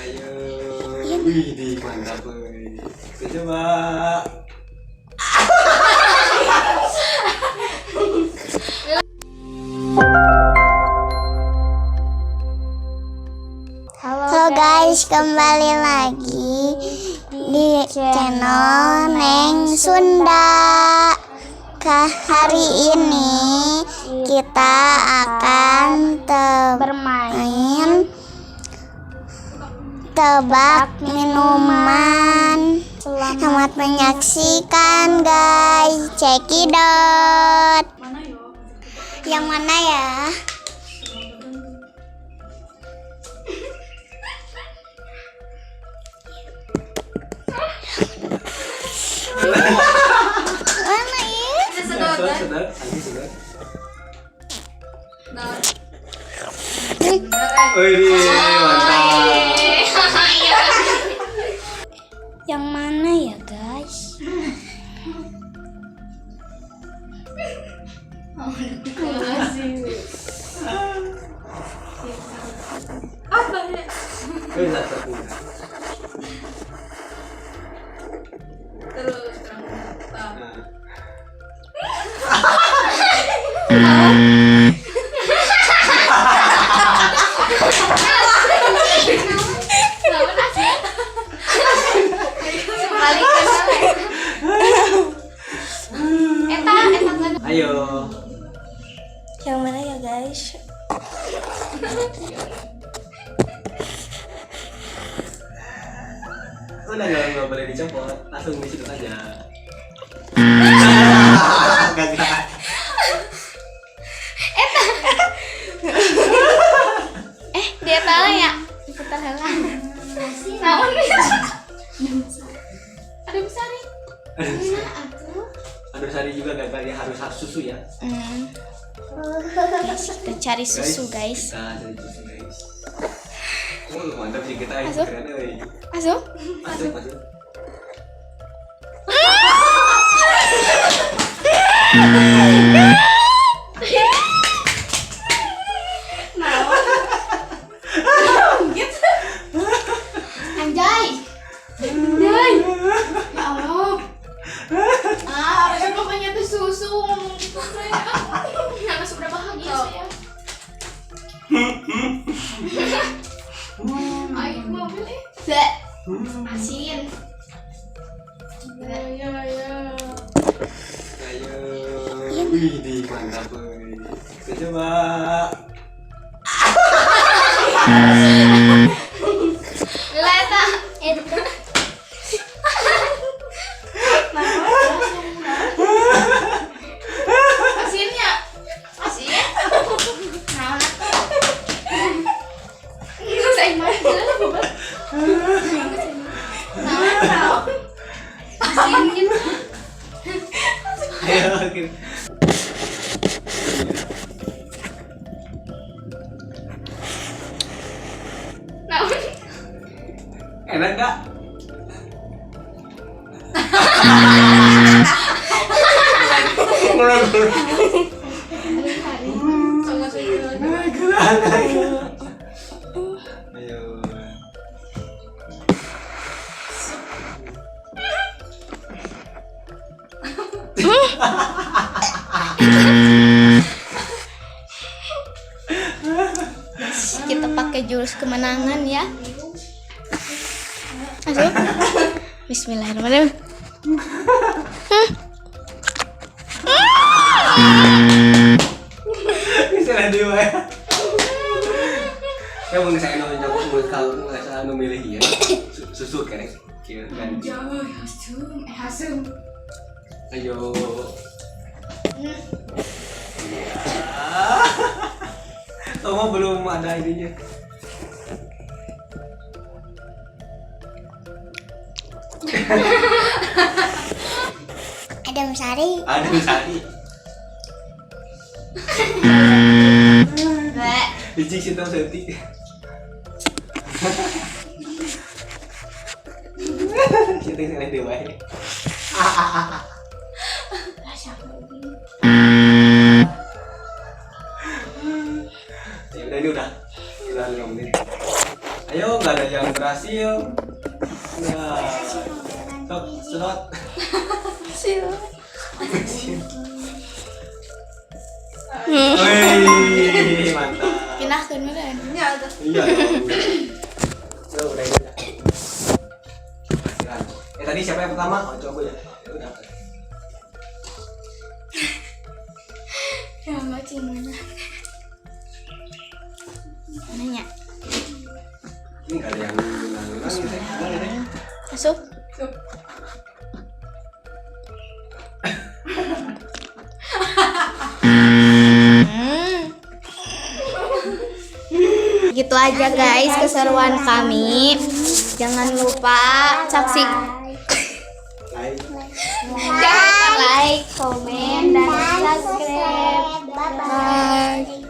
Ayo. Wih, di mantap euy. Coba. Halo guys, kembali lagi di channel Neng Sunda. Hari ini kita akan bermain tebak minuman. Selamat menyaksikan guys. Cekidot. Yang mana ya? Mana ya? Sedot. Wih, mantap. Yang mana ya guys? Wih, satu. Terus Ayo. Yang mana ya guys? Udah nggak boleh dicopot, langsung disedot aja. Gagal. Dia tahu ya? Putar heula. naon ada besar nih. Aduh, sari juga gagal ya, harus susu ya. Guys, kita cari susu guys. Kita cari susu guys. Mantap sih kita ini Masuk? keren euy. Masuk? Masuk. Anjay. Ya Allah. Harusnya pokoknya tuh susu. Nggak sudah bahagia saya. Ayo mobil asin. Ya. Ayo. Wih, di mantap euy. Coba. Leta. Asinnya. Asin. Nah. Itu saya makan. Nah. Asin. Ayo. Nah. Enak enggak? Sangat serius. Ayo. Kita pakai jurus kemenangan ya. Masuk. Bismillahirrahmanirrahim. Bisa dewa ya. Kamu nggak saya nonton buat kamu nggak salah memilih ya. Susu kan? Ganti. Jauh, hasum. Ayo. Kamu belum ada ininya. Ada Sari. Ada sari. Licik sih tau setik. Kita yang dewa ya. Ya udah ini udah 5 menit. Ayo, nggak ada yang berhasil. Nah, stop, sedot. Wih, mantap. Pinahkeun meureun. Ya udah. Iya. Udah ini. Berhasilan. Tadi siapa yang pertama? Oh, coba ya. Udah. Ya enggak cimana. Nanya. Ini nggak ada yang nangis deh. Gimana deh? Masuk. Sup. Gitu aja guys keseruan kami. Jangan lupa saksikan, Hai. jangan lupa like, komen, dan subscribe. Bye.